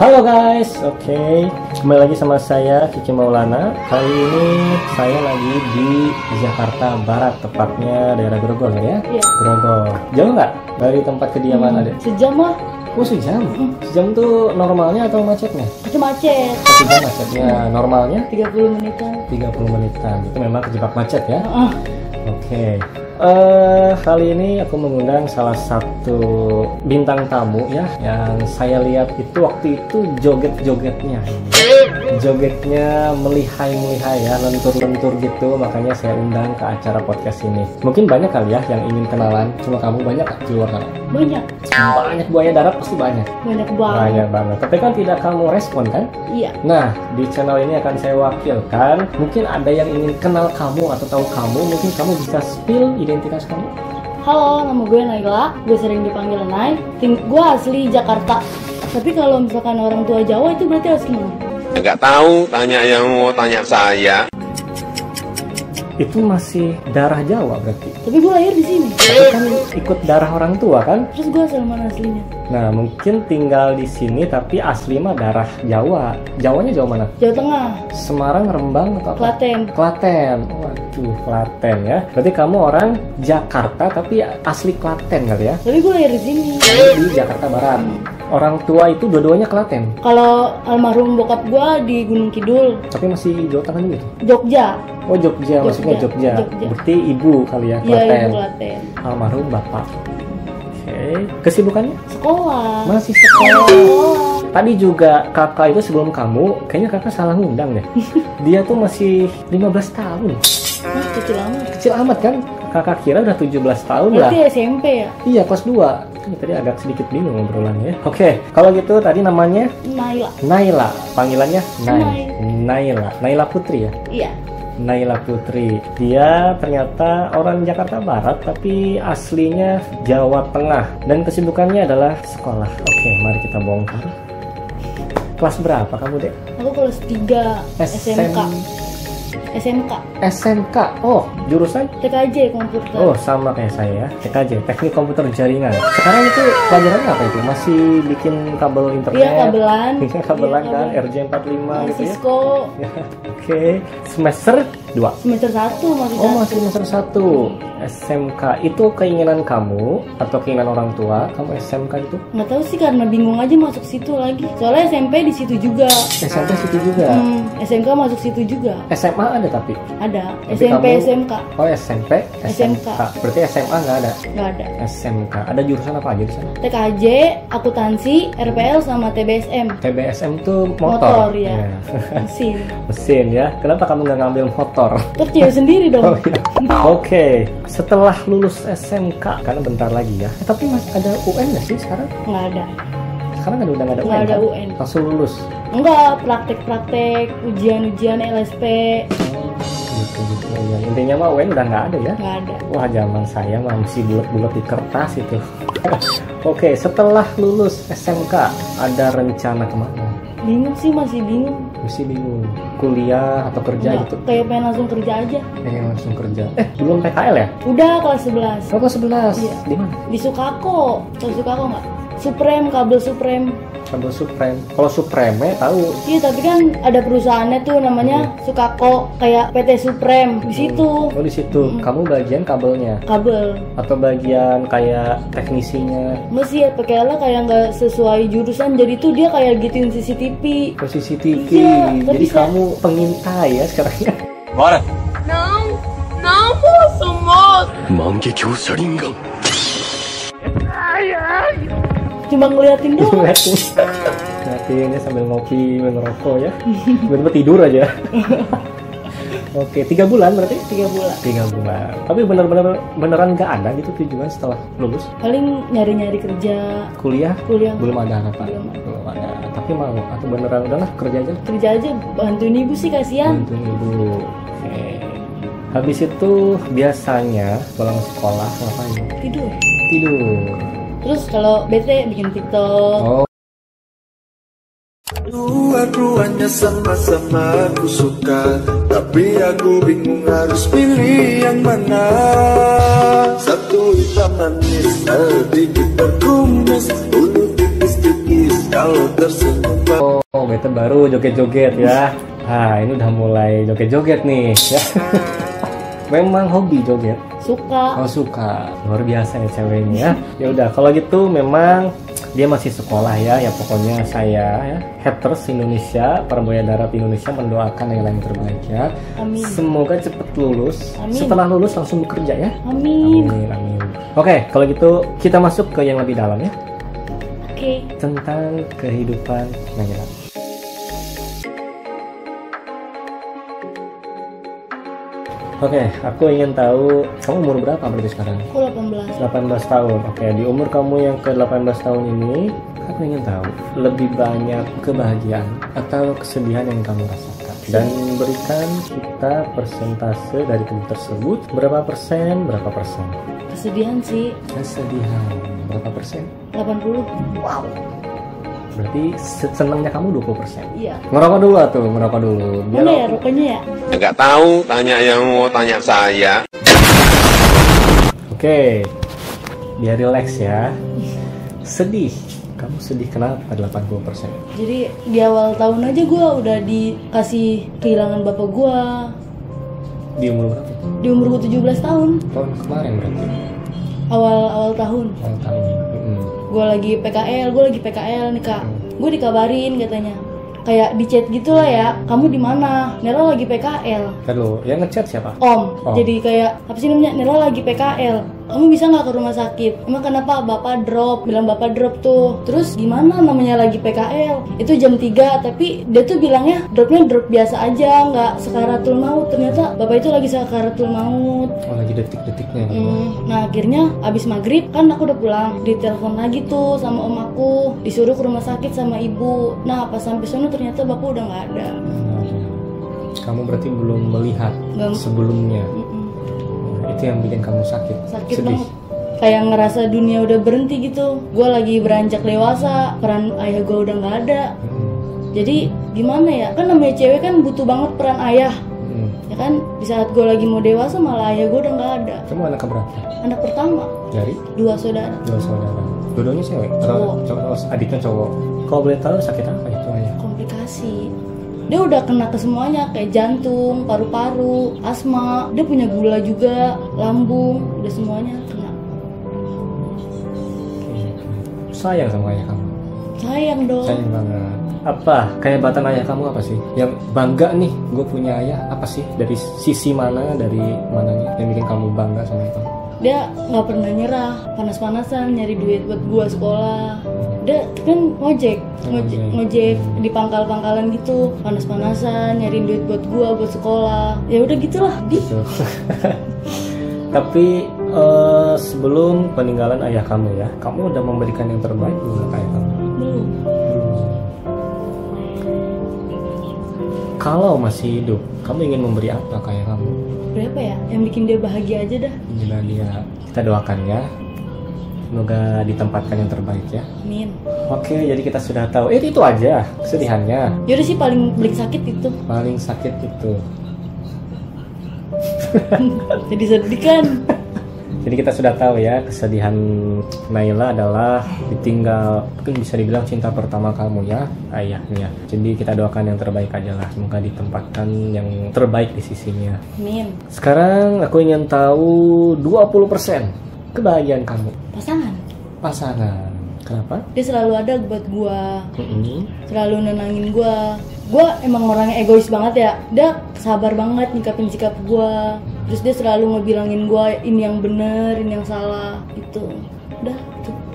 Halo guys, oke. Kembali lagi sama saya Kiki Maulana. Kali ini saya lagi di Jakarta Barat, tepatnya daerah Grogol ya? Iya. Grogol. Jauh nggak dari tempat kediaman Ade? Sejam lah. Oh sejam? Sejam tuh normalnya atau macetnya? Itu macet. Sejam macetnya, normalnya? 30 menitan. 30 menitan. Itu memang kejebak macet ya? Oke. Kali ini aku mengundang salah satu bintang tamu ya, yang saya lihat itu waktu itu jogetnya melihai ya, lentur-lentur gitu, makanya saya undang ke acara podcast ini. Mungkin banyak kali ya yang ingin kenalan sama kamu, banyak di luar sana? Banyak buaya darat pasti banyak banget, tapi kan tidak kamu respon kan? Iya. Nah, di channel ini akan saya wakilkan. Mungkin ada yang ingin kenal kamu atau tahu kamu, mungkin kamu bisa spill identitas kamu. Halo, nama gue Naila. Gue sering dipanggil Nay. Gue asli Jakarta. Tapi kalau misalkan orang tua Jawa itu berarti asli mana? Nggak tahu, tanya yang mau tanya saya. Itu masih darah Jawa berarti. Tapi gue lahir di sini. Tapi kan ikut darah orang tua kan? Terus gue asal mana aslinya? Nah, mungkin tinggal di sini tapi asli mah darah Jawa. Jawanya Jawa mana? Jawa Tengah. Semarang, Rembang atau apa? Klaten. Waduh, Klaten ya. Berarti kamu orang Jakarta tapi asli Klaten kali ya? Tapi gue lahir di sini. Di Jakarta Barat. Orang tua itu dua-duanya Klaten. Kalau almarhum bokap gue di Gunung Kidul. Tapi masih Jawa Tengah juga tuh. Jogja. Oh Jogja, maksudnya Jogja. Berarti ibu kali ya, Iya, Klaten. ibu Klaten. Almarhum bapak. Oke. Kesibukannya? Sekolah. Masih sekolah. Tadi juga kakak itu sebelum kamu, kayaknya kakak salah ngundang deh. Dia tuh masih 15 tahun. Kecil amat. Kecil amat kan? Kakak kira udah 17 tahun lah. Berarti SMP ya? Iya, kelas 2. Ini tadi agak sedikit bingung ngobrolannya ya. Oke, kalau gitu tadi namanya Naila. Panggilannya Naila Putri ya? Iya. Naila Putri. Dia ternyata orang Jakarta Barat tapi aslinya Jawa Tengah dan kesibukannya adalah sekolah. Oke, mari kita bongkar. Kelas berapa kamu, Dek? Aku kelas 3 SMK. Oh, jurusan? TKJ komputer. Oh, sama kayak saya ya. TKJ, Teknik Komputer Jaringan. Sekarang itu pelajarannya apa itu? Masih bikin kabel internet? Iya, kabelan. Kabelan kan, RJ45 gitu ya. Cisco. Oke. Semester 2? Semester 1 masih. Oh, masih semester 1. SMK itu keinginan kamu atau keinginan orang tua kamu SMK itu? Nggak tahu sih, karena bingung aja masuk situ lagi. Soalnya SMP di situ juga. SMP situ juga. SMK masuk situ juga. SMA ada tapi? Ada. Tapi SMP kamu... SMK. Oh, SMP SMK. Berarti SMA nggak ada? Nggak ada. SMK. Ada jurusan apa aja di sana? TKJ, akuntansi, RPL sama TBSM. TBSM tuh motor ya. Mesin ya. Kenapa kamu nggak ngambil motor? Terus cewek sendiri dong. Oh, iya. Oke. Setelah lulus SMK, karena bentar lagi ya. Tapi masih ada UN nggak sih sekarang? Nggak ada. Sekarang kan udah nggak ada UN. Nggak ada kan? UN. Langsung lulus. Enggak, praktek, ujian LSP. Gitu. Ya, intinya mah UN udah nggak ada ya? Nggak ada. Wah, zaman saya masih bulat-bulat di kertas itu. Oke, setelah lulus SMK, ada rencana kemana? Bingung sih, masih bingung. Masih bingung. Kuliah atau kerja Nggak, gitu? kayak pengen langsung kerja aja. Pengen langsung kerja. Belum PKL ya? Udah kelas 11. Oh, kelas 11. Iya. Di mana? Di Sukako. Tahu Sukako nggak? Supreme, kabel Supreme. Kabel Supreme. Kalau Supreme tahu. Iya, tapi kan ada perusahaannya tuh namanya Sukako, kayak PT Supreme di situ. Oh, di situ. Kamu bagian kabelnya Kabel. atau bagian kayak teknisinya? Masih ya, PKL kayak nggak sesuai jurusan, jadi tuh dia kayak gituin CCTV. Ke CCTV. Iya, Jadi bisa. kamu pengintai ya sekarang ya? Bora. Cuma ngeliatin doang. Ngeliatinnya sambil ngopi, ngerokok ya. Tiba-tiba tidur aja. Oke, 3 bulan berarti? 3 bulan. 3 bulan. Tapi beneran nggak ada gitu tujuan setelah lulus? Paling nyari-nyari kerja. Kuliah? Kuliah Belum ada apa? Belum ada. Tapi mau atau beneran udahlah kerja aja? Kerja aja, bantuin ibu sih, kasihan. Bantuin ibu. Oke. Habis itu biasanya pulang sekolah ngapain? Tidur. Terus kalau bete bikin TikTok. Oh. Dua-duanya sama-sama aku suka, tapi aku bingung harus pilih yang mana. Satu hitam manis, sedikit berkumis, bulu tipis-tipis, kalau tersenyum Oh, beta baru joget-joget ya. Ah, ini udah mulai joget-joget nih ya. Memang hobi joget. Suka. Oh, suka. Luar biasa ya ceweknya ya. Ya udah, kalau gitu memang dia masih sekolah ya. Ya pokoknya saya ya, haters Indonesia, para buaya darat Indonesia mendoakan yang lain terbaik ya. Amin. Semoga cepet lulus. Amin. Setelah lulus langsung bekerja ya. Amin. Amin, amin. Oke, kalau gitu kita masuk ke yang lebih dalam ya. Oke. Tentang kehidupan Nayla. Oke, aku ingin tahu kamu umur berapa berarti sekarang? Aku 18. 18 tahun. Oke, di umur kamu yang ke-18 tahun ini, aku ingin tahu lebih banyak kebahagiaan atau kesedihan yang kamu rasakan. Dan berikan kita persentase dari kedua tersebut, berapa persen, berapa persen? Kesedihan sih. Kesedihan, berapa persen? 80. Wow. Berarti senangnya kamu 20%. Iya. Ngerokok dulu tuh, ngerokok dulu. Mana ya rokoknya ya? Nggak tahu, tanya yang mau tanya saya. Oke, biar relax ya. Sedih. Kamu sedih kenapa 80%? Jadi di awal tahun aja gue udah dikasih kehilangan bapak gue. Di umur berapa? Di umur gue 17 tahun. Tahun kemarin berarti. Awal tahun. Awal tahun. Gue lagi PKL nih kak. Gue dikabarin katanya. Kayak di chat gitu lah ya. Kamu di mana? Nela lagi PKL. Aduh, yang ngechat siapa? Om. Om. Jadi kayak apa sih namanya? Nela lagi PKL. Kamu bisa nggak ke rumah sakit? Emang kenapa? Bapak drop. Bilang bapak drop tuh. Terus gimana namanya lagi PKL? Itu jam 3. Tapi dia tuh bilangnya dropnya drop biasa aja, nggak sakaratul maut. Ternyata bapak itu lagi sakaratul maut. Oh, lagi detik-detiknya. Nah akhirnya abis maghrib kan aku udah pulang. Ditelepon lagi tuh sama om aku. Disuruh ke rumah sakit sama ibu. Nah pas sampai sana ternyata bapak udah nggak ada. Kamu berarti belum melihat Nggak. sebelumnya. Itu yang bikin kamu sakit. Sakit sedih. banget. Kayak ngerasa dunia udah berhenti gitu. Gue lagi beranjak dewasa. Peran ayah gue udah nggak ada. Jadi gimana ya? Kan namanya cewek kan butuh banget peran ayah. Ya kan di saat gue lagi mau dewasa malah ayah gue udah nggak ada. Kamu anak keberapa? Anak pertama. Dari 2 saudara. 2 saudara. Dua-duanya cewek? Cowok. Adiknya cowok. Kalau boleh tahu sakit apa itu ayah? Komplikasi. Dia udah kena ke semuanya kayak jantung, paru-paru, asma. Dia punya gula juga, lambung, udah semuanya kena. Sayang sama ayah kamu? Sayang dong. Sayang banget. Apa kehebatan ayah kamu apa sih? Yang bangga nih, gue punya ayah apa sih? Dari sisi mana, dari mananya yang bikin kamu bangga sama itu? Dia nggak pernah nyerah, panas-panasan nyari duit buat gua sekolah. Dia kan ngojek di pangkal-pangkalan gitu, panas-panasan nyari duit buat gua buat sekolah. Ya udah gitulah. Gitu. Tapi sebelum peninggalan ayah kamu ya, kamu udah memberikan yang terbaik buat ayah kamu? Belum. Kalau masih hidup, kamu ingin memberi apa ke ayah kamu? Berapa ya? Yang bikin dia bahagia aja dah. Gila dia. Kita doakan ya. Semoga ditempatkan yang terbaik ya. Amin. Oke, jadi kita sudah tahu. Itu aja kesedihannya. Yaudah sih paling sakit itu. Paling sakit itu. Jadi sedih kan. Jadi kita sudah tahu ya, kesedihan Nayla adalah ditinggal, mungkin bisa dibilang cinta pertama kamu ya, ayahnya. Jadi kita doakan yang terbaik aja lah, semoga ditempatkan yang terbaik di sisinya. Amin. Sekarang aku ingin tahu 20% kebahagiaan kamu. Pasangan. Kenapa? Dia selalu ada buat gua. Selalu nenangin gua. Gua emang orangnya egois banget ya. Dia sabar banget nyikapin sikap gua. Terus dia selalu ngebilangin gua ini yang bener, ini yang salah gitu. Udah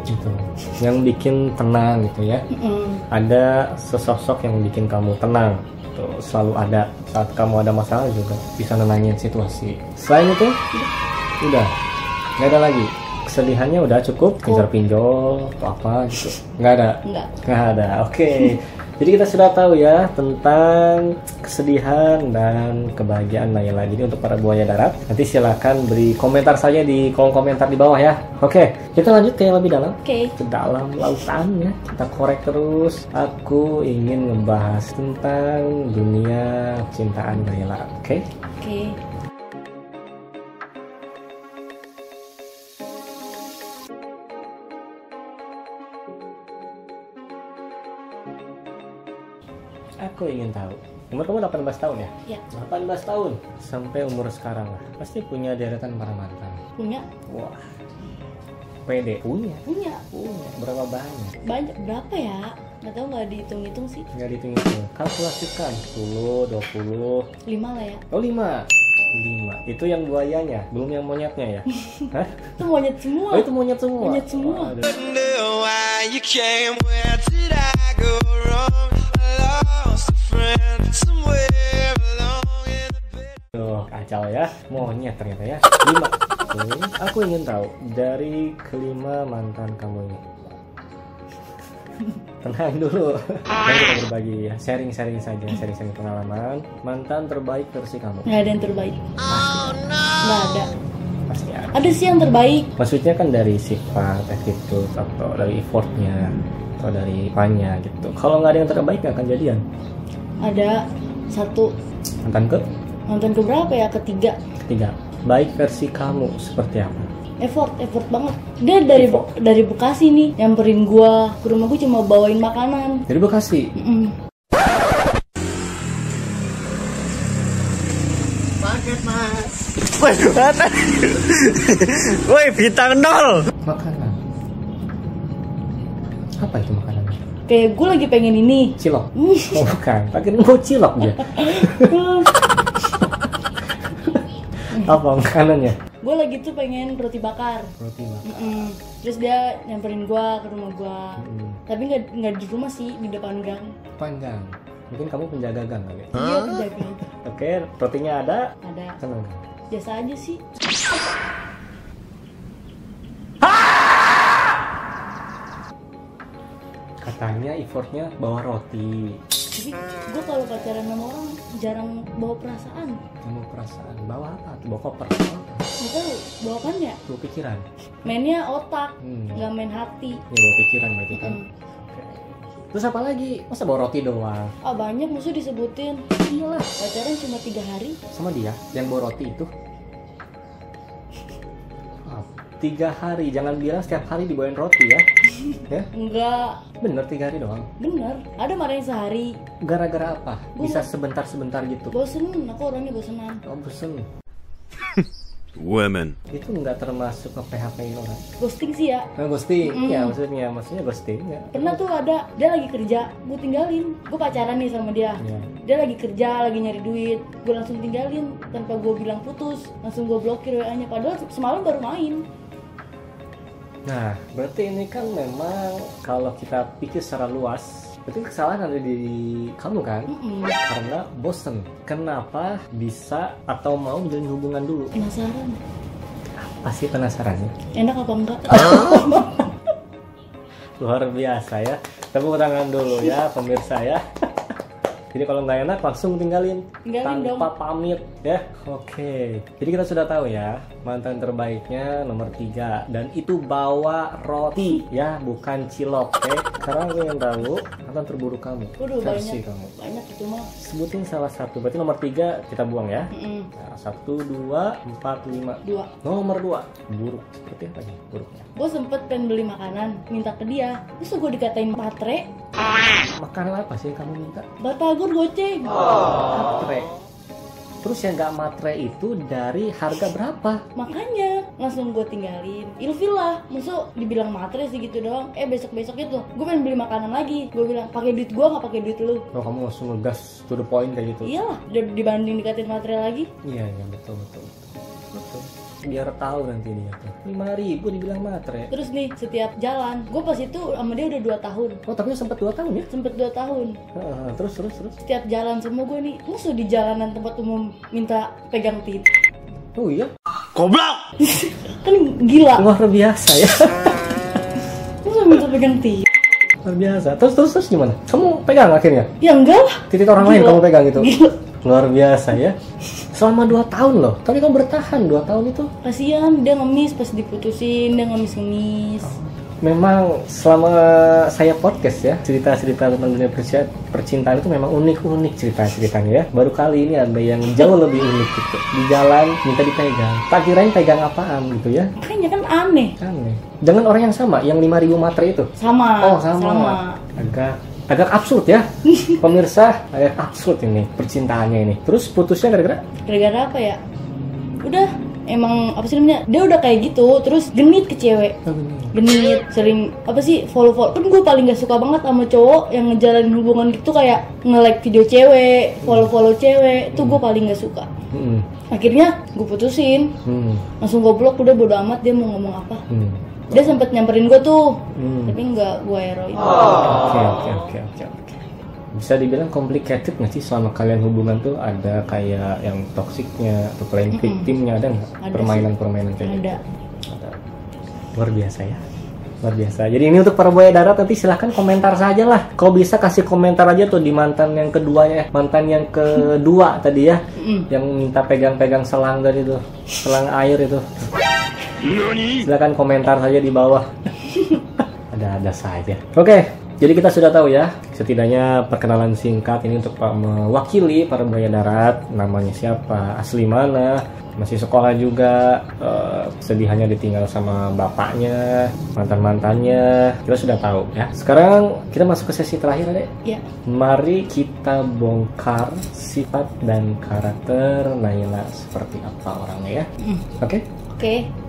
Gitu. Yang bikin tenang gitu ya. Ada sesosok yang bikin kamu tenang. Tuh, selalu ada saat kamu ada masalah juga bisa nenangin situasi. Selain itu, udah nggak ada lagi. Kesedihannya udah cukup, kejar pinjol atau apa gitu. Nggak ada. Nggak ada. Oke. Jadi kita sudah tahu ya tentang kesedihan dan kebahagiaan Nayla. Jadi untuk para buaya darat, nanti silakan beri komentar saja di kolom komentar di bawah ya. Oke, kita lanjut ke yang lebih dalam. Ke dalam lautan ya. Kita korek terus. Aku ingin membahas tentang dunia cintaan Nayla. Oke? Aku ingin tahu. Umur kamu 18 tahun ya? Ya. 18 tahun sampai umur sekarang lah. Pasti punya deretan para mantan. Punya. Wah. Pede. Punya. Berapa banyak? Banyak. Berapa ya? Nggak tahu, nggak dihitung-hitung sih. Nggak dihitung. Kalkulasikan 10, 20. 5 lah ya. Oh 5. Itu yang buayanya, belum yang monyetnya ya? Hah? Itu monyet semua. Oh itu monyet semua? Monyet semua. Aduh. Tuh, kacau ya, monyet ternyata ya. 5. Aku ingin tahu dari kelima mantan kamu ini. Tenang dulu. Mari kita berbagi ya, sharing saja, sharing pengalaman. Mantan terbaik versi kamu. Nggak ada yang terbaik. Nggak ada. Pasti ada. Ada sih yang terbaik. Maksudnya kan dari sifat, attitude, atau dari effortnya, atau dari apanya gitu. Kalau nggak ada yang terbaik nggak akan jadian. Ada 1. Mantan ke berapa ya? Ketiga. Baik versi kamu seperti apa? Effort banget. Dia dari Bekasi nih, nyamperin gua ke rumah gua cuma bawain makanan. Dari Bekasi. Paket mas. Woi, bintang 0. Makanan. Apa itu makanannya? Kayak gua lagi pengen ini. Cilok. Oh bukan, pakai mau cilok dia. Apa makanannya? Gue lagi tuh pengen roti bakar. Terus dia nyamperin gua ke rumah gua. Tapi nggak di rumah sih, di depan gang. Panjang. Mungkin kamu penjaga gang kali. Iya, penjaga. Oke, rotinya ada. Seneng. Biasa aja sih. Katanya effortnya bawa roti. Tapi gue kalau pacaran sama orang jarang bawa perasaan. Bawa perasaan. Bawa apa? Bawa koper. Nggak tahu, bawa kan ya? Bawa pikiran. Mainnya otak, nggak main hati. Ya bawa pikiran berarti kan. Oke. Terus apa lagi? Masa bawa roti doang? Ah banyak musuh disebutin. Iyalah. Pacaran cuma 3 hari. Sama dia yang bawa roti itu. 3 hari, jangan bilang setiap hari dibawain roti ya. Ya? Enggak. Bener 3 hari doang. Bener. Ada marahin sehari. Gara-gara apa? Bisa sebentar-sebentar gitu. Bosen, aku orangnya bosenan. Oh bosen. Women. Itu nggak termasuk ke PHP-in orang. Ghosting sih ya. Nah, ghosting. Ya maksudnya ghosting ya. Pernah tuh ada, dia lagi kerja, gue tinggalin. Gue pacaran nih sama dia. Ya. Dia lagi kerja, lagi nyari duit. Gue langsung tinggalin tanpa gue bilang putus. Langsung gue blokir WA-nya. Padahal semalam baru main. Nah, berarti ini kan memang kalau kita pikir secara luas, berarti kesalahan ada di kamu kan? Karena bosen. Kenapa bisa atau mau menjalin hubungan dulu? Penasaran. Apa sih penasarannya? Enak apa enggak? Luar biasa ya. Tepuk tangan dulu ya pemirsa ya. Jadi kalau nggak enak langsung tinggalin tanpa pamit ya. Oke. Jadi kita sudah tahu ya mantan terbaiknya nomor 3 dan itu bawa roti ya, bukan cilok. Oke. Sekarang gue yang tahu mantan terburuk kamu. Waduh, versi kamu. Banyak itu mah. Sebutin salah satu. Berarti nomor 3 kita buang ya. Nah, 1, 2, 4, 5. 2. Nomor 2 buruk. Seperti apa nih buruknya? Gue sempet pengen beli makanan, minta ke dia. Terus gue dikatain matre. Makanan apa sih yang kamu minta? Batagor goceng. Matre. Terus yang gak matre itu dari harga berapa? Makanya langsung gue tinggalin. Ilfil lah, maksud dibilang matre sih gitu doang. Besok-besok itu gue pengen beli makanan lagi. Gue bilang pakai duit gue nggak pakai duit lu. Oh kamu langsung ngegas to the point kayak gitu? Iyalah, dibanding dikatain matre lagi. Iya betul. Biar tahu nanti dia tuh 5.000 dibilang matre. Terus nih setiap jalan, gue pas itu sama dia udah 2 tahun. Oh tapi sempet 2 tahun ya? Sempet 2 tahun. Terus. Setiap jalan sama gue nih, musuh di jalanan tempat umum minta pegang tit. Oh iya? Goblok! Kan gila. Luar biasa ya. Musuh minta pegang tit. Luar biasa. Terus gimana? Kamu pegang akhirnya? Ya enggak lah. Titik orang lain kamu pegang gitu? Gila. Luar biasa ya. Selama 2 tahun loh. Tapi kamu bertahan 2 tahun itu. Kasian dia ngemis pas diputusin, dia ngemis. Memang selama saya podcast ya, cerita-cerita tentang dunia percintaan itu memang unik-unik ceritanya ya. Baru kali ini ada yang jauh lebih unik gitu. Di jalan minta dipegang. Tak kirain pegang apaan gitu ya. Makanya kan aneh. Dengan orang yang sama, yang 5.000 matre itu. Sama. Oh sama. Agak Agak absurd ya, pemirsa, agak absurd ini percintaannya ini. Terus putusnya gara-gara? Gara-gara apa ya? Udah, emang apa sih namanya? Dia udah kayak gitu, terus genit ke cewek. Genit, sering apa sih follow. Kan gue paling gak suka banget sama cowok yang ngejalanin hubungan gitu kayak nge-like video cewek, follow cewek. Itu gue paling gak suka. Akhirnya gue putusin, langsung gue blok. Udah bodo amat dia mau ngomong apa. Dia sempet nyamperin gue tuh, tapi nggak gue heroin. Oke. Bisa dibilang complicated nggak sih selama kalian hubungan tuh? Ada kayak yang toksiknya atau playing victimnya, ada nggak? Permainan kayak gitu? Ada. Luar biasa ya. Luar biasa. Jadi ini untuk para buaya darat, nanti silahkan komentar saja lah. Kau bisa kasih komentar aja tuh di mantan yang keduanya, mantan yang kedua tadi ya, yang minta pegang-pegang selang tadi tuh, selang air itu. Silahkan komentar saja di bawah. Ada saja. Oke, jadi kita sudah tahu ya, setidaknya perkenalan singkat ini untuk mewakili para buaya darat. Namanya siapa, asli mana, masih sekolah juga, sedihannya ditinggal sama bapaknya, mantannya. Kita sudah tahu ya. Sekarang kita masuk ke sesi terakhir, Dek. Ya. Mari kita bongkar sifat dan karakter Naila seperti apa orangnya ya. Oke? Oke.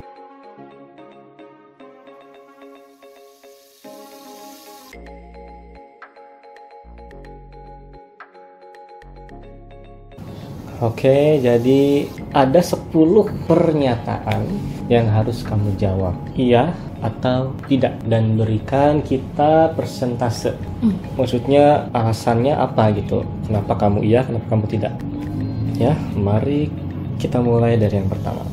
Oke, jadi ada 10 pernyataan yang harus kamu jawab, iya atau tidak, dan berikan kita persentase. Maksudnya alasannya apa gitu, kenapa kamu iya, kenapa kamu tidak. Ya, mari kita mulai dari yang pertama.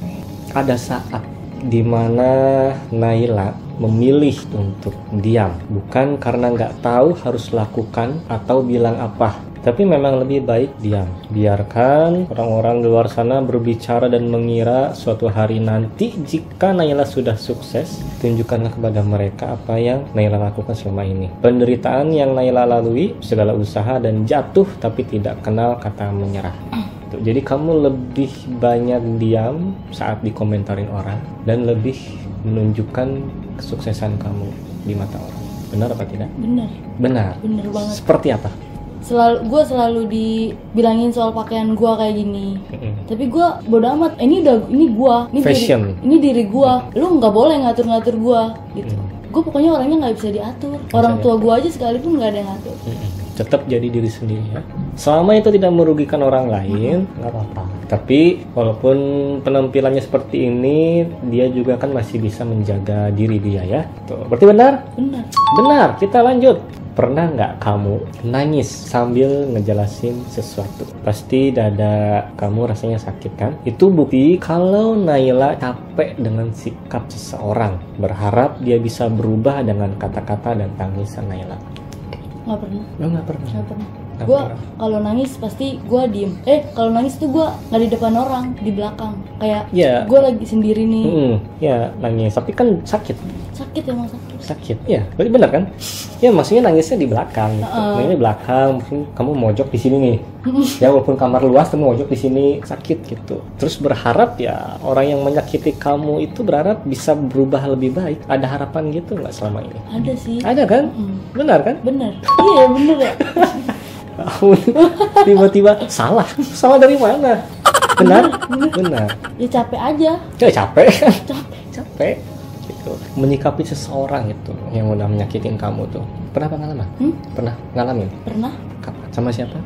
Ada saat dimana Naila memilih untuk diam, bukan karena nggak tahu harus lakukan atau bilang apa, tapi memang lebih baik diam. Biarkan orang-orang di luar sana berbicara dan mengira suatu hari nanti jika Naila sudah sukses, tunjukkanlah kepada mereka apa yang Naila lakukan selama ini. Penderitaan yang Naila lalui, segala usaha dan jatuh tapi tidak kenal kata menyerah. Jadi kamu lebih banyak diam saat dikomentarin orang dan lebih menunjukkan kesuksesan kamu di mata orang. Benar apa tidak? Benar. Benar. Benar banget. Seperti apa? Gue selalu dibilangin soal pakaian gue kayak gini, tapi gue bodo amat. Ini gue, ini fashion. Diri gue. Lu nggak boleh ngatur-ngatur gue, gitu. Gue pokoknya orangnya nggak bisa diatur. Orang tua gue aja sekalipun nggak ada yang ngatur. Tetap jadi diri sendiri ya. Selama itu tidak merugikan orang lain, nggak apa-apa. Tapi walaupun penampilannya seperti ini, dia juga kan masih bisa menjaga diri dia ya. Tuh, berarti benar? Benar. Benar. Kita lanjut. Pernah nggak kamu nangis sambil ngejelasin sesuatu? Pasti dada kamu rasanya sakit kan? Itu bukti kalau Naila capek dengan sikap seseorang, berharap dia bisa berubah dengan kata-kata dan tangisan Naila. Nggak pernah. Nggak pernah. Gue kalau nangis pasti gue diem. Kalau nangis tuh gue nggak di depan orang, di belakang. Kayak gue lagi sendiri nih. Ya nangis, tapi kan sakit. Sakit emang sakit. Sakit, ya. Berarti benar kan? Ya maksudnya nangisnya di belakang. Nangisnya di belakang, mungkin kamu mojok di sini nih. Ya walaupun kamar luas, kamu mojok di sini sakit gitu. Terus berharap ya orang yang menyakiti kamu itu berharap bisa berubah lebih baik. Ada harapan gitu nggak selama ini? Ada sih. Ada kan? Benar kan? Benar. Iya benar ya. Tiba-tiba salah dari mana? Benar. Ya capek aja. Ya capek kan? Capek gitu. Menyikapi seseorang itu yang udah menyakitin kamu tuh. Pernah pengalaman? Pernah ngalamin? Pernah. Kapan? Sama siapa?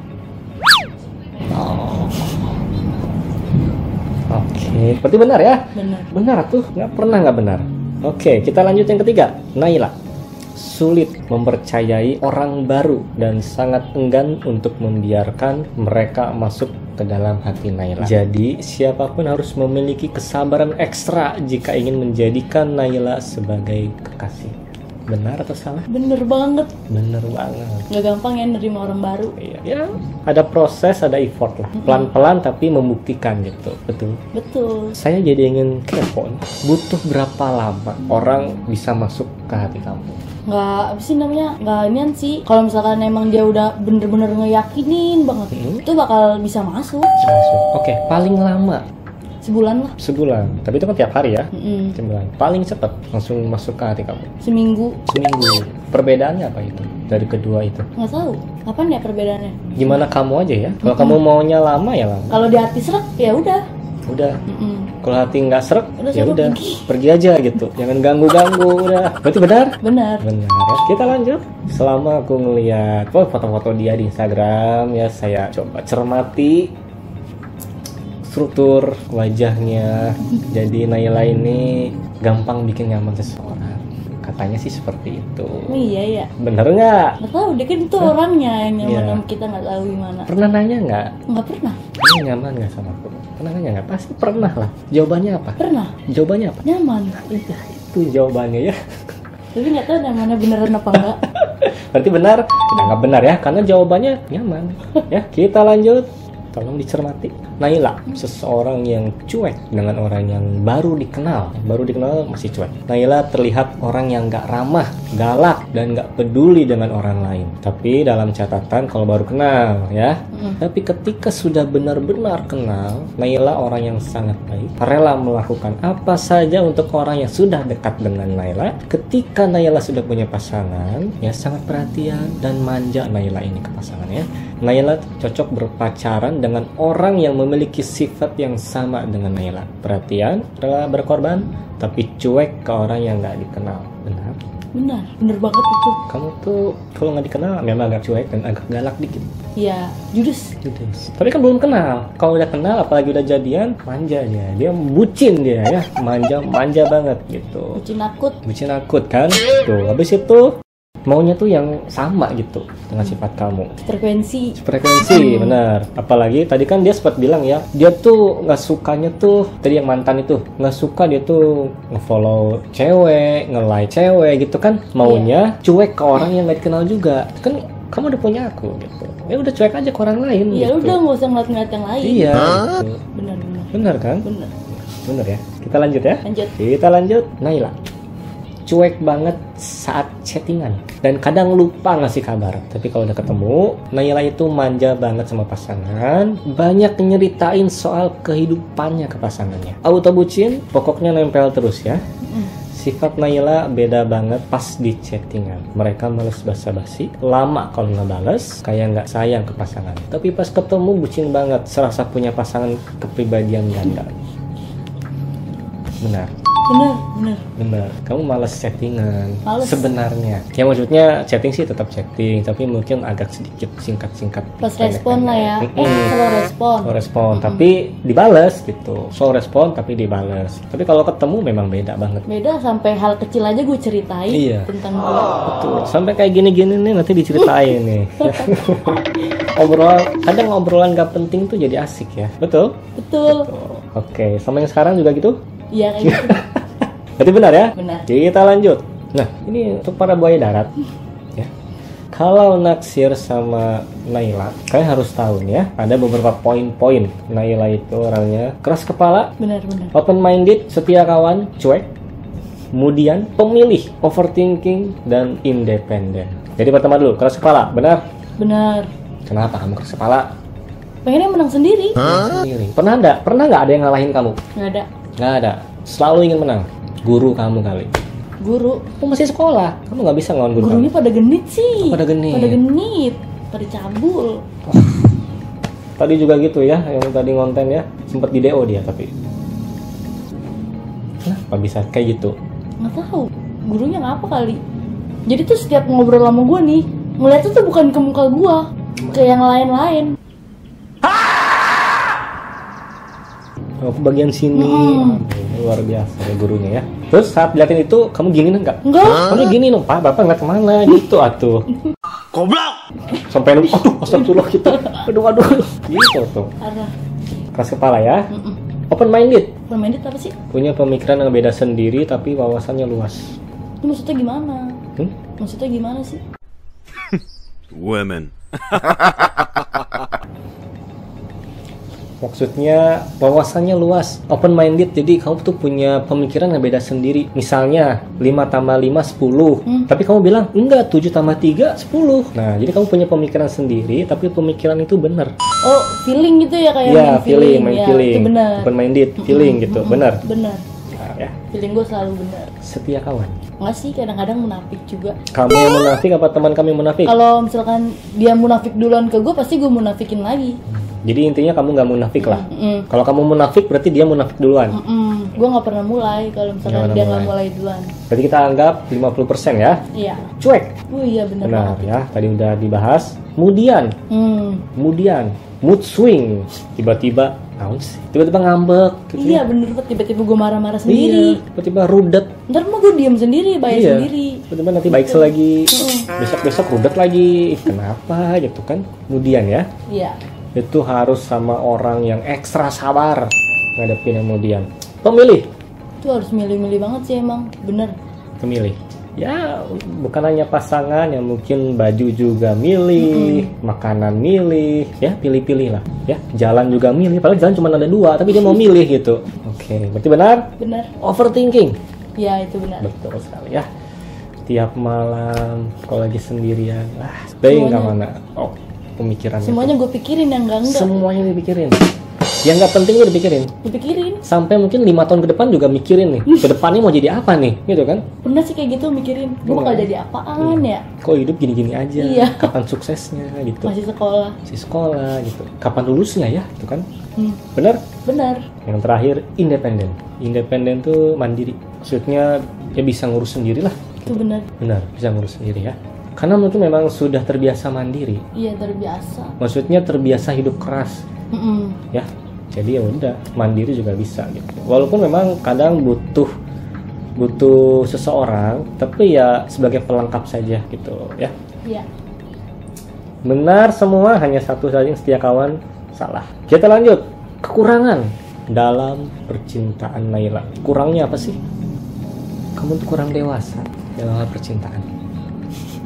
Oh. Oke, berarti benar ya? Benar tuh, nggak benar. Oke, kita lanjut yang ketiga. Naila sulit mempercayai orang baru dan sangat enggan untuk membiarkan mereka masuk ke dalam hati Naila. Jadi, siapapun harus memiliki kesabaran ekstra jika ingin menjadikan Naila sebagai kekasih. Benar atau salah? Bener banget. Nggak gampang ya nerima orang baru. Iya, ya ada proses, ada effort lah. Pelan-pelan tapi membuktikan gitu. Betul. Saya jadi ingin kepo. Butuh berapa lama orang bisa masuk ke hati kamu? Nggak nian sih. Kalau misalkan emang dia udah bener-bener ngeyakinin banget, itu bakal bisa masuk. Oke, paling lama Sebulan. Tapi itu kan tiap hari ya. Sebulan. Paling cepat langsung masuk ke hati kamu? Seminggu. Perbedaannya apa itu? dari kedua itu? Nggak tahu. Kapan ya perbedaannya? Gimana kamu aja ya? Kalau kamu maunya lama ya lama. Kalau di hati serak ya udah. Udah. Kalau hati nggak serak, Udah, ya suruh udah pergi. pergi aja gitu. Jangan ganggu-ganggu udah. Berarti benar? Benar. Benar ya. Kita lanjut. Selama aku ngeliat foto-foto dia di Instagram ya, saya coba cermati struktur wajahnya. Jadi Naila ini gampang bikin nyaman seseorang. Katanya sih seperti itu. Oh, iya ya. Bener nggak? Nggak tahu, dia kan itu orangnya yang nyaman Iya. sama kita nggak tahu gimana. Pernah nanya nggak? Nggak pernah. Kamu nyaman nggak sama aku? Pernah nanya nggak? Pasti pernah lah. Jawabannya apa? Pernah. Jawabannya apa? Nyaman. Iya, itu jawabannya ya. Tapi nggak tahu nyamannya beneran apa enggak. Berarti benar? Kita nggak benar ya, karena jawabannya nyaman. Ya, kita lanjut. Tolong dicermati. Naila, seseorang yang cuek dengan orang yang baru dikenal. Baru dikenal masih cuek. Naila terlihat orang yang nggak ramah, galak, dan nggak peduli dengan orang lain. Tapi dalam catatan kalau baru kenal ya. Tapi ketika sudah benar-benar kenal, Naila orang yang sangat baik, rela melakukan apa saja untuk orang yang sudah dekat dengan Naila. Ketika Naila sudah punya pasangan, ya sangat perhatian dan manja Naila ini ke pasangannya. Naila cocok berpacaran dengan orang yang memiliki sifat yang sama dengan Naila. Perhatian, rela berkorban, tapi cuek ke orang yang nggak dikenal. Benar? Bener banget itu. Kamu tuh kalau nggak dikenal memang agak cuek dan agak galak dikit. Iya, judes. Tapi kan belum kenal. Kalau udah kenal, apalagi udah jadian, manja dia bucin dia ya, manja banget gitu. Bucin Akut kan? Tuh, habis itu maunya tuh yang sama gitu dengan sifat kamu. Frekuensi, benar. Apalagi tadi kan dia sempat bilang ya, dia tuh nggak sukanya tuh, tadi yang mantan itu nggak suka dia tuh ngefollow cewek, nge-like cewek gitu kan. Maunya cuek ke orang yang nggak dikenal juga. Kan kamu udah punya aku gitu. Ya udah cuek aja ke orang lain. Ya gitu. udah nggak usah ngeliat yang lain. Iya. Gitu. Benar kan? Benar ya. Kita lanjut ya. Kita lanjut. Naila cuek banget saat chattingan dan kadang lupa ngasih kabar. Tapi kalau udah ketemu, Naila itu manja banget sama pasangan, banyak nyeritain soal kehidupannya ke pasangannya. Auto bucin, pokoknya nempel terus ya. Sifat Naila beda banget pas di chattingan. Mereka males basa-basi, lama kalau nggak bales, kayak nggak sayang ke pasangan. Tapi pas ketemu bucin banget, serasa punya pasangan kepribadian ganda. Benar. Kamu malas chattingan. Sebenarnya. Ya maksudnya chatting sih tetap chatting, tapi mungkin agak sedikit singkat-singkat. Pas respon lah ya. Slow respon. Tapi dibales gitu. Slow respon tapi dibales. Tapi kalau ketemu memang beda banget. Beda sampai hal kecil aja gue ceritain tentang gue. Betul. Sampai kayak gini-gini nih nanti diceritain nih. Kadang obrolan gak penting tuh jadi asik ya. Betul. Oke, sama yang sekarang juga gitu? Iya kayak gitu. Berarti benar ya? Benar. Kita lanjut. Nah, ini untuk para buaya darat ya. Kalau naksir sama Naila, kalian harus tahu nih ya, ada beberapa poin-poin. Naila itu orangnya keras kepala, Benar. open minded, setia kawan, cuek, kemudian pemilih, overthinking, dan independen. Jadi pertama dulu, keras kepala, benar? Kenapa kamu keras kepala? Pengennya menang sendiri. Pernah nggak ada yang ngalahin kamu? Nggak ada. Selalu ingin menang. Guru kamu kali. Kamu masih sekolah, kamu nggak bisa ngelawan guru. Gurunya pada genit sih. Pada genit. Pada cabul. Tadi juga gitu ya, yang tadi ngonten ya, sempet di DO dia tapi. Kenapa bisa kayak gitu? Nggak tahu. Gurunya ngapa kali. Jadi tuh setiap ngobrol sama gue nih, ngeliatnya tuh bukan ke muka gue, ke yang lain-lain. Ke bagian sini. Luar biasa ya gurunya ya. Terus saat liatin itu kamu gini enggak? Kamu gini dong, Pak. Bapak ngeliat kemana gitu atuh. Goblok. Sampai aduh, astagfirullah gitu. Aduh. Gitu tuh. Keras kepala ya. Open minded apa sih? Punya pemikiran yang beda sendiri tapi wawasannya luas. Itu maksudnya gimana? Maksudnya gimana sih? Women. Maksudnya wawasannya luas, open minded, jadi kamu tuh punya pemikiran yang beda sendiri. Misalnya 5 tambah 5 10, tapi kamu bilang enggak, 7 tambah 3 10. Nah, jadi kamu punya pemikiran sendiri, tapi pemikiran itu benar. Oh, feeling gitu ya, kayak main feeling. Itu benar. Open minded, feeling gitu, benar. Benar. Nah, ya. Feeling gue selalu benar. Setia kawan. Enggak sih, kadang-kadang munafik juga. Kamu yang munafik apa teman kamu yang munafik? Kalau misalkan dia munafik duluan ke gue, pasti gue munafikin lagi. Jadi intinya kamu nggak munafik lah. Kalau kamu munafik berarti dia munafik duluan. Gue nggak pernah mulai kalau misalkan Nggak dia pernah nggak mulai duluan. Berarti kita anggap 50% ya. Iya. Cuek. Oh iya benar. Benar ya, tadi udah dibahas. Kemudian mood swing. Tiba-tiba tiba-tiba ngambek gitu. Iya bener banget, tiba-tiba gue marah-marah sendiri. Iya, tiba-tiba rudet. Ntar mau gue diem sendiri, bayar sendiri. Tiba-tiba nanti baik lagi. Besok-besok rudet lagi. Kenapa gitu kan? Kemudian ya. Iya. Itu harus sama orang yang ekstra sabar ngadepin kemudian. Pemilih. Itu harus milih-milih banget sih emang, bener. Pemilih. Ya, bukan hanya pasangan, yang mungkin baju juga milih, makanan milih, ya pilih-pilih lah, ya jalan juga milih. Padahal jalan cuma ada 2, tapi dia mau milih gitu. Oke, berarti benar? Benar. Overthinking. Ya itu benar. Betul sekali ya. Tiap malam kalau lagi sendirian, nggak mana? Oh, pemikirannya. Semuanya gue pikirin yang enggak. Semuanya dipikirin. Yang nggak penting gue dipikirin. Sampai mungkin 5 tahun ke depan juga mikirin nih. Ke depannya mau jadi apa nih, gitu kan? Pernah sih kayak gitu mikirin. Gue bakal jadi apaan ya? Kok hidup gini-gini aja? Iya. Kapan suksesnya gitu? Masih sekolah gitu. Kapan lulusnya ya, gitu kan? Benar? Benar. Yang terakhir independen. Independen tuh mandiri. Maksudnya ya bisa ngurus sendiri lah. Itu benar. Benar, bisa ngurus sendiri ya. Karena mungkin memang sudah terbiasa mandiri. Iya terbiasa. Maksudnya terbiasa hidup keras. Ya. Jadi ya udah, mandiri juga bisa gitu. Walaupun memang kadang butuh seseorang, tapi ya sebagai pelengkap saja gitu ya. Iya. Benar semua, hanya satu saja yang setia kawan salah. Kita lanjut. Kekurangan dalam percintaan Naila. Kurangnya apa sih? Kamu tuh kurang dewasa dalam hal percintaan.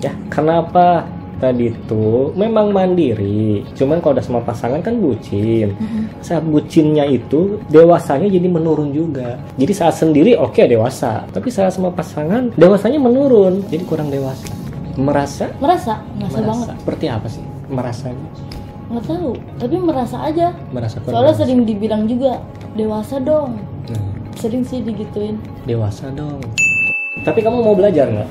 Ya, kenapa? Tadi tuh memang mandiri, cuman kalau udah sama pasangan kan bucin. Saat bucinnya itu dewasanya jadi menurun juga. Jadi saat sendiri oke, dewasa, tapi saat sama pasangan dewasanya menurun, jadi kurang dewasa. Merasa banget. Seperti apa sih merasanya? Nggak tahu, tapi merasa aja. dewasa. Soalnya sering dibilang juga dewasa dong. Sering sih digituin. Dewasa dong. Tapi kamu mau belajar nggak?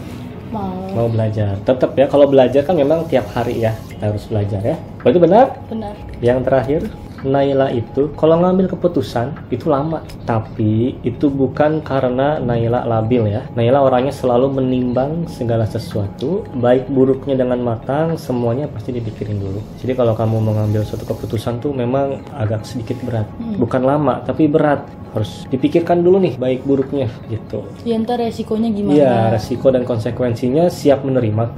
Mau belajar. Tetap ya, kalau belajar kan memang tiap hari ya kita harus belajar ya. Berarti benar? Benar. Yang terakhir, Naila itu kalau ngambil keputusan itu lama, tapi itu bukan karena Naila labil ya. Naila orangnya selalu menimbang segala sesuatu, baik buruknya dengan matang, semuanya pasti dipikirin dulu. Jadi kalau kamu mengambil suatu keputusan tuh memang agak sedikit berat. Bukan lama, tapi berat. Harus dipikirkan dulu nih baik buruknya gitu. Ya ntar resikonya gimana? Iya, resiko dan konsekuensinya siap menerima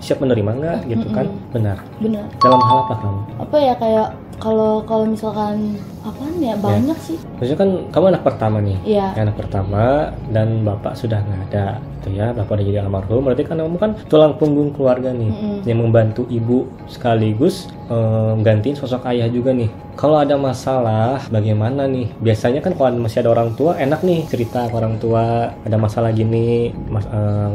nggak gitu kan? Benar. Dalam hal apa kamu? Apa ya, kayak kalau misalkan apaan ya, banyak sih. Maksudnya kan kamu anak pertama nih. Iya. Anak pertama dan bapak sudah nggak ada gitu ya. Bapak udah jadi almarhum. Berarti kan kamu kan tulang punggung keluarga nih, yang membantu ibu sekaligus gantiin sosok ayah juga nih. Kalau ada masalah bagaimana nih? Biasanya kan kalau masih ada orang tua enak nih cerita ke orang tua, ada masalah gini,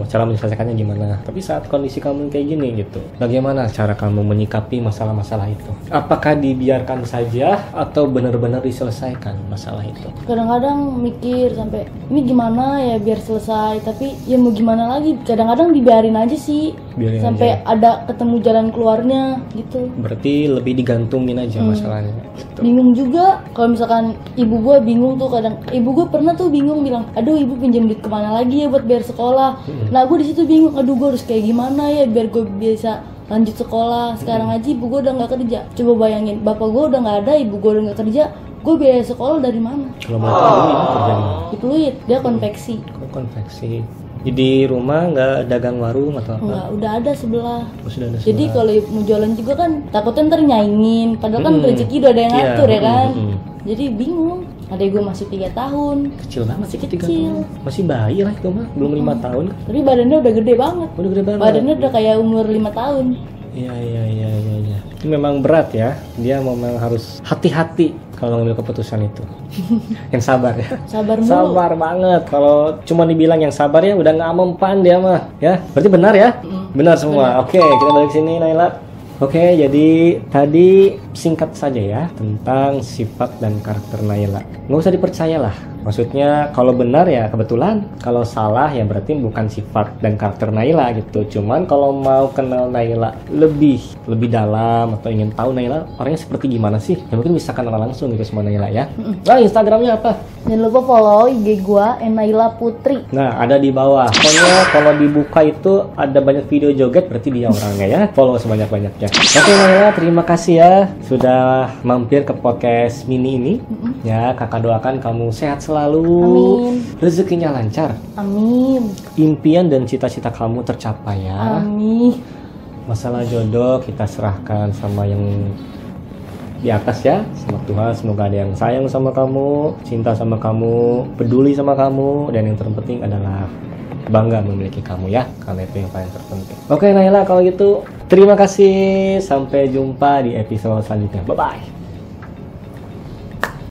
cara menyelesaikannya gimana. Tapi saat kondisi kamu kayak gini gitu, bagaimana cara kamu menyikapi masalah-masalah itu? Apakah dibiarkan saja atau benar-benar diselesaikan masalah itu? Kadang-kadang mikir sampai ini gimana ya biar selesai, tapi ya mau gimana lagi? Kadang-kadang dibiarin aja sih. Sampai ada ketemu jalan keluarnya gitu. Berarti lebih digantungin aja masalahnya gitu. Bingung juga kalau misalkan ibu gue bingung tuh, kadang ibu gue pernah tuh bingung bilang, aduh ibu pinjam duit kemana lagi ya buat biar sekolah. Nah gue di situ bingung, aduh gue harus kayak gimana ya biar gue bisa lanjut sekolah. Sekarang aja ibu gue udah nggak kerja, coba bayangin bapak gue udah nggak ada, ibu gue udah nggak kerja, gue biaya sekolah dari mana? Kalau mau tahu ibu kerja di mana? Di Pluit, dia konveksi. Konveksi. Di rumah nggak dagang warung atau apa? Nggak, udah ada sebelah. Sudah ada Jadi kalau mau jualan juga kan takutnya ntar nyaingin, padahal kan rezeki udah ada yang ngatur ya kan. Jadi bingung. Adek gue masih 3 tahun. Kecil banget. Masih kecil. Masih bayi lah itu mah, belum 5 tahun. Tapi badannya udah gede banget. Udah gede banget. Badannya udah kayak umur 5 tahun. Iya. Ini memang berat ya. Dia memang harus hati-hati kalau ngambil keputusan itu. Yang sabar ya. Sabar banget. Kalau cuma dibilang yang sabar ya udah nggak mempan dia mah. Ya, berarti benar ya? Benar semua. Oke, kita balik sini Naila. Oke, jadi tadi singkat saja ya tentang sifat dan karakter Naila. Nggak usah dipercaya lah. Maksudnya kalau benar ya kebetulan, kalau salah ya berarti bukan sifat dan karakter Naila gitu. Cuman kalau mau kenal Naila lebih dalam atau ingin tahu Naila orangnya seperti gimana sih, ya mungkin bisa kenal langsung gitu sama Naila ya. Nah, Instagramnya apa? Jangan lupa follow IG gua Naila Putri. Nah, ada di bawah. Pokoknya kalau dibuka itu ada banyak video joget, berarti dia orangnya ya. Follow sebanyak-banyaknya. Oke Naila, terima kasih ya sudah mampir ke podcast mini ini. Ya, kakak doakan kamu sehat selalu. Amin. Rezekinya lancar. Amin. Impian dan cita-cita kamu tercapai ya. Amin. Masalah jodoh kita serahkan sama yang di atas ya, sama Tuhan. Semoga ada yang sayang sama kamu, cinta sama kamu, peduli sama kamu, dan yang terpenting adalah bangga memiliki kamu ya, karena itu yang paling terpenting. Oke Naila, kalau gitu terima kasih, sampai jumpa di episode selanjutnya. Bye bye.